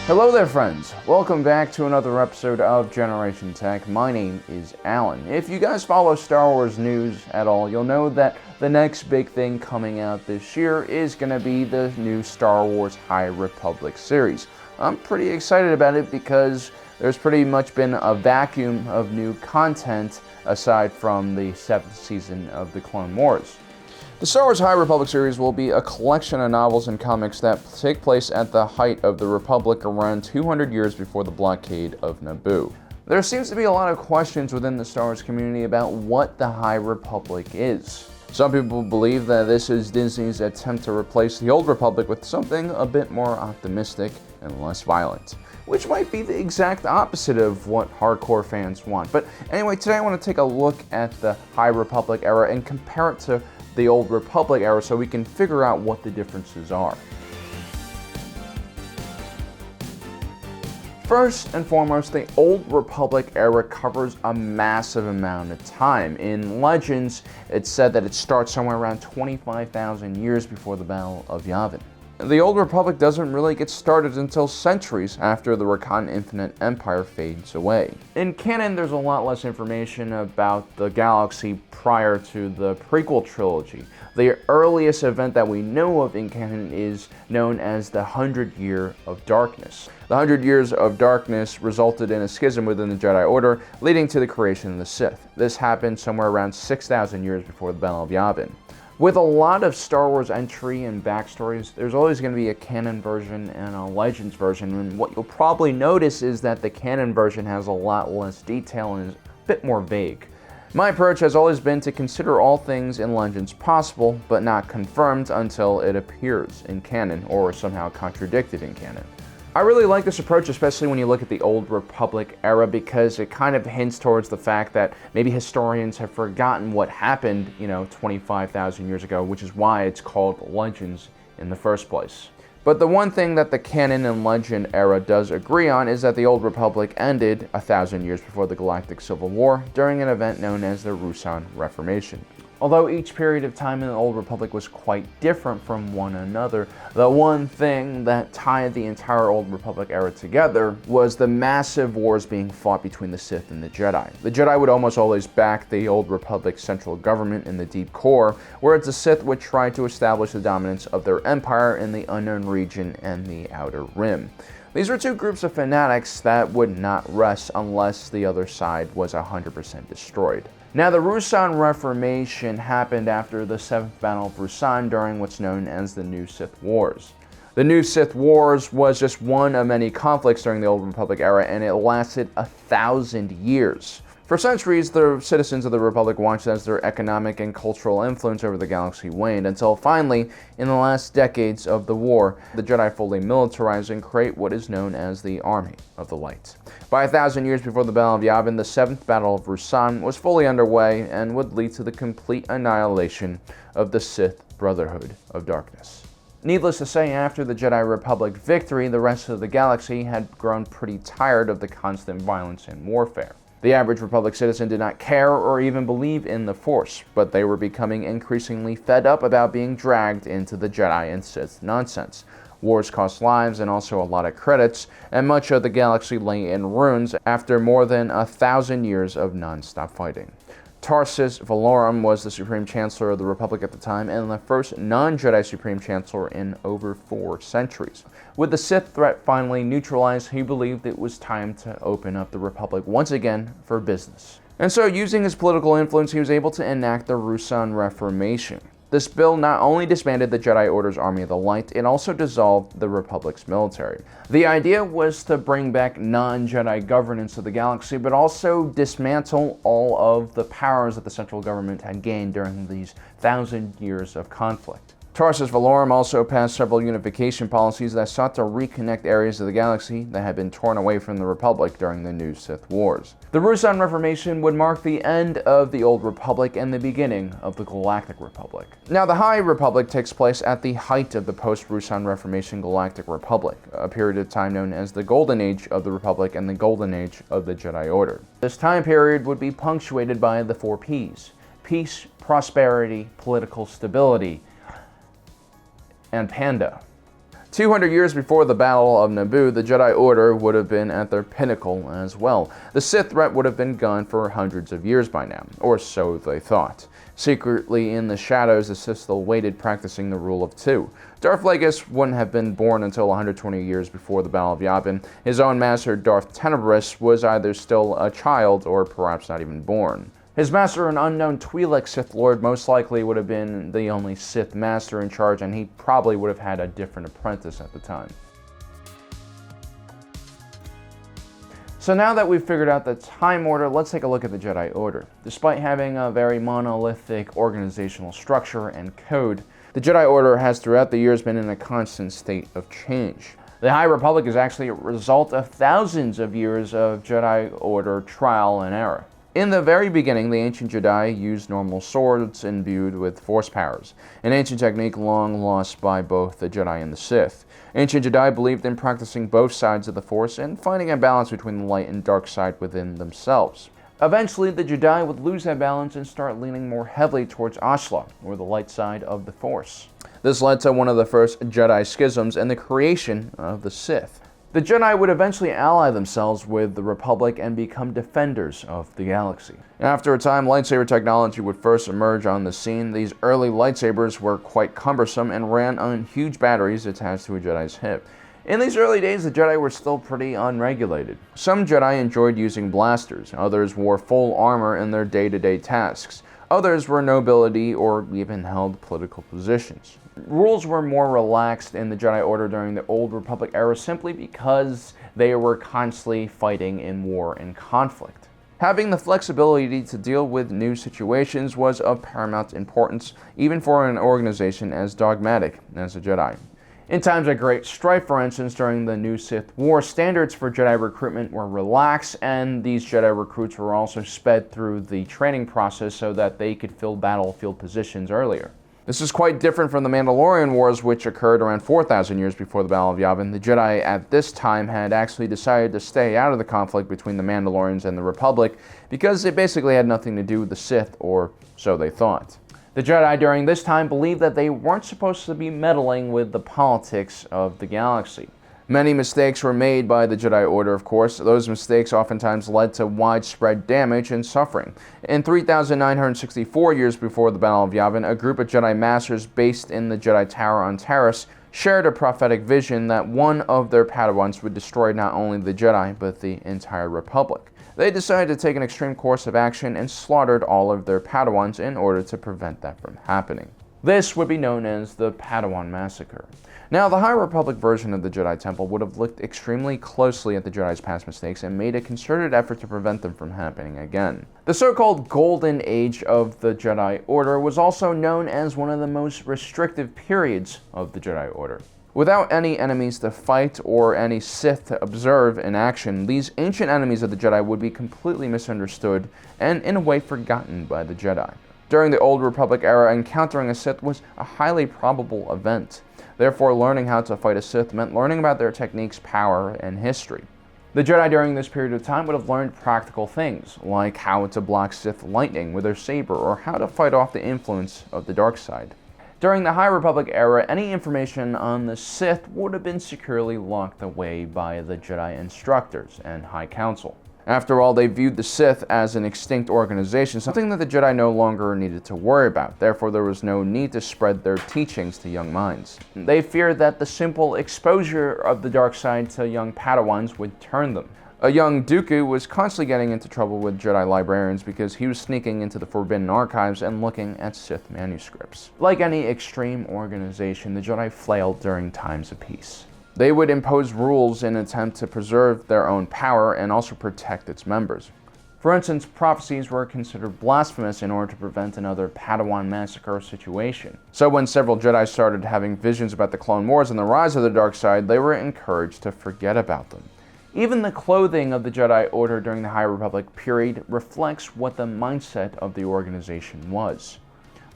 Hello there, friends. Welcome back to another episode of Generation Tech. My name is Alan. If you guys follow Star Wars news at all, you'll know that the next big thing coming out this year is going to be the new Star Wars High Republic series. I'm pretty excited about it because there's pretty much been a vacuum of new content aside from the 7th season of the Clone Wars. The Star Wars High Republic series will be a collection of novels and comics that take place at the height of the Republic around 200 years before the blockade of Naboo. There seems to be a lot of questions within the Star Wars community about what the High Republic is. Some people believe that this is Disney's attempt to replace the Old Republic with something a bit more optimistic and less violent, which might be the exact opposite of what hardcore fans want. But anyway, today I want to take a look at the High Republic era and compare it to the Old Republic era so we can figure out what the differences are. First and foremost, the Old Republic era covers a massive amount of time. In Legends, it's said that it starts somewhere around 25,000 years before the Battle of Yavin. The Old Republic doesn't really get started until centuries after the Rakan Infinite Empire fades away. In canon, there's a lot less information about the galaxy prior to the prequel trilogy. The earliest event that we know of in canon is known as the 100 Year of Darkness. The 100 Years of Darkness resulted in a schism within the Jedi Order, leading to the creation of the Sith. This happened somewhere around 6,000 years before the Battle of Yavin. With a lot of Star Wars entry and backstories, there's always going to be a canon version and a Legends version, and what you'll probably notice is that the canon version has a lot less detail and is a bit more vague. My approach has always been to consider all things in Legends possible, but not confirmed until it appears in canon or somehow contradicted in canon. I really like this approach, especially when you look at the Old Republic era, because it kind of hints towards the fact that maybe historians have forgotten what happened, 25,000 years ago, which is why it's called Legends in the first place. But the one thing that the canon and legend era does agree on is that the Old Republic ended 1,000 years before the Galactic Civil War during an event known as the Ruusan Reformation. Although each period of time in the Old Republic was quite different from one another, the one thing that tied the entire Old Republic era together was the massive wars being fought between the Sith and the Jedi. The Jedi would almost always back the Old Republic central government in the deep core, whereas the Sith would try to establish the dominance of their empire in the Unknown Region and the Outer Rim. These were two groups of fanatics that would not rest unless the other side was 100% destroyed. Now, the Ruusan Reformation happened after the 7th Battle of Ruusan during what's known as the New Sith Wars. The New Sith Wars was just one of many conflicts during the Old Republic era, and it lasted 1,000 years. For centuries, the citizens of the Republic watched as their economic and cultural influence over the galaxy waned, until finally, in the last decades of the war, the Jedi fully militarized and create what is known as the Army of the Light. By 1,000 years before the Battle of Yavin, the 7th Battle of Ruusan was fully underway and would lead to the complete annihilation of the Sith Brotherhood of Darkness. Needless to say, after the Jedi Republic victory, the rest of the galaxy had grown pretty tired of the constant violence and warfare. The average Republic citizen did not care or even believe in the Force, but they were becoming increasingly fed up about being dragged into the Jedi and Sith nonsense. Wars cost lives and also a lot of credits, and much of the galaxy lay in ruins after more than 1,000 years of non-stop fighting. Tarsis Valorum was the Supreme Chancellor of the Republic at the time and the first non-Jedi Supreme Chancellor in over 4 centuries. With the Sith threat finally neutralized, he believed it was time to open up the Republic once again for business. And so, using his political influence, he was able to enact the Ruusan Reformation. This bill not only disbanded the Jedi Order's Army of the Light, it also dissolved the Republic's military. The idea was to bring back non-Jedi governance of the galaxy, but also dismantle all of the powers that the central government had gained during these 1,000 years of conflict. Tarsis Valorum also passed several unification policies that sought to reconnect areas of the galaxy that had been torn away from the Republic during the New Sith Wars. The Ruusan Reformation would mark the end of the Old Republic and the beginning of the Galactic Republic. Now, the High Republic takes place at the height of the post-Ruusan Reformation Galactic Republic, a period of time known as the Golden Age of the Republic and the Golden Age of the Jedi Order. This time period would be punctuated by the 4 Ps: peace, prosperity, political stability, and Panda. 200 years before the Battle of Naboo, the Jedi Order would have been at their pinnacle as well. The Sith threat would have been gone for hundreds of years by now, or so they thought. Secretly in the shadows, the Sith still waited, practicing the rule of two. Darth Plagueis wouldn't have been born until 120 years before the Battle of Yavin. His own master, Darth Tenebrous, was either still a child or perhaps not even born. His master, an unknown Twi'lek Sith Lord, most likely would have been the only Sith master in charge, and he probably would have had a different apprentice at the time. So now that we've figured out the time order, let's take a look at the Jedi Order. Despite having a very monolithic organizational structure and code, the Jedi Order has throughout the years been in a constant state of change. The High Republic is actually a result of thousands of years of Jedi Order trial and error. In the very beginning, the ancient Jedi used normal swords imbued with Force powers, an ancient technique long lost by both the Jedi and the Sith. Ancient Jedi believed in practicing both sides of the Force and finding a balance between the light and dark side within themselves. Eventually, the Jedi would lose that balance and start leaning more heavily towards Ashla, or the light side of the Force. This led to one of the first Jedi schisms and the creation of the Sith. The Jedi would eventually ally themselves with the Republic and become defenders of the galaxy. After a time, lightsaber technology would first emerge on the scene. These early lightsabers were quite cumbersome and ran on huge batteries attached to a Jedi's hip. In these early days, the Jedi were still pretty unregulated. Some Jedi enjoyed using blasters, others wore full armor in their day-to-day tasks. Others were nobility or even held political positions. Rules were more relaxed in the Jedi Order during the Old Republic era simply because they were constantly fighting in war and conflict. Having the flexibility to deal with new situations was of paramount importance, even for an organization as dogmatic as the Jedi. In times of great strife, for instance, during the New Sith War, standards for Jedi recruitment were relaxed, and these Jedi recruits were also sped through the training process so that they could fill battlefield positions earlier. This is quite different from the Mandalorian Wars, which occurred around 4,000 years before the Battle of Yavin. The Jedi at this time had actually decided to stay out of the conflict between the Mandalorians and the Republic because it basically had nothing to do with the Sith, or so they thought. The Jedi during this time believed that they weren't supposed to be meddling with the politics of the galaxy. Many mistakes were made by the Jedi Order, of course. Those mistakes oftentimes led to widespread damage and suffering. In 3,964 years before the Battle of Yavin, a group of Jedi Masters based in the Jedi Tower on Taris shared a prophetic vision that one of their Padawans would destroy not only the Jedi, but the entire Republic. They decided to take an extreme course of action and slaughtered all of their Padawans in order to prevent that from happening. This would be known as the Padawan Massacre. Now, the High Republic version of the Jedi Temple would have looked extremely closely at the Jedi's past mistakes and made a concerted effort to prevent them from happening again. The so-called Golden Age of the Jedi Order was also known as one of the most restrictive periods of the Jedi Order. Without any enemies to fight or any Sith to observe in action, these ancient enemies of the Jedi would be completely misunderstood and, in a way, forgotten by the Jedi. During the Old Republic era, encountering a Sith was a highly probable event. Therefore, learning how to fight a Sith meant learning about their techniques, power, and history. The Jedi during this period of time would have learned practical things, like how to block Sith lightning with their saber or how to fight off the influence of the dark side. During the High Republic era, any information on the Sith would have been securely locked away by the Jedi instructors and High Council. After all, they viewed the Sith as an extinct organization, something that the Jedi no longer needed to worry about. Therefore, there was no need to spread their teachings to young minds. They feared that the simple exposure of the dark side to young Padawans would turn them. A young Dooku was constantly getting into trouble with Jedi librarians because he was sneaking into the Forbidden Archives and looking at Sith manuscripts. Like any extreme organization, the Jedi flailed during times of peace. They would impose rules in an attempt to preserve their own power and also protect its members. For instance, prophecies were considered blasphemous in order to prevent another Padawan massacre situation. So when several Jedi started having visions about the Clone Wars and the rise of the dark side, they were encouraged to forget about them. Even the clothing of the Jedi Order during the High Republic period reflects what the mindset of the organization was.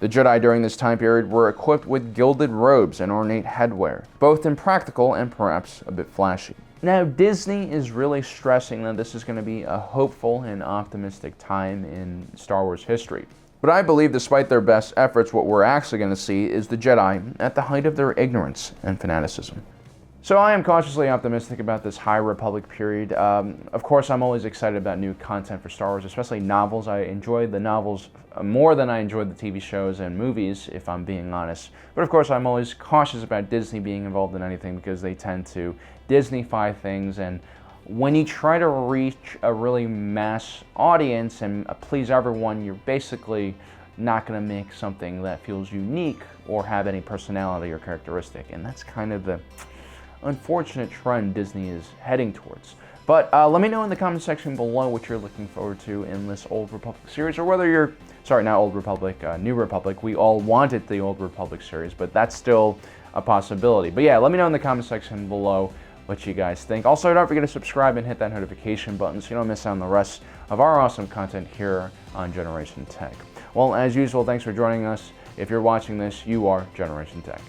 The Jedi during this time period were equipped with gilded robes and ornate headwear, both impractical and perhaps a bit flashy. Now, Disney is really stressing that this is going to be a hopeful and optimistic time in Star Wars history. But I believe despite their best efforts, what we're actually going to see is the Jedi at the height of their ignorance and fanaticism. So I am cautiously optimistic about this High Republic period. Of course, I'm always excited about new content for Star Wars, especially novels. I enjoyed the novels more than I enjoyed the TV shows and movies, if I'm being honest. But of course, I'm always cautious about Disney being involved in anything because they tend to Disney-fy things, and when you try to reach a really mass audience and please everyone, you're basically not going to make something that feels unique or have any personality or characteristic. And that's kind of the unfortunate trend Disney is heading towards. But let me know in the comment section below what you're looking forward to in this Old Republic series, or whether you're, sorry, not Old Republic, New Republic. We all wanted the Old Republic series, but that's still a possibility. But yeah, let me know in the comment section below what you guys think. Also, don't forget to subscribe and hit that notification button so you don't miss out on the rest of our awesome content here on Generation Tech. Well, as usual, thanks for joining us. If you're watching this, you are Generation Tech.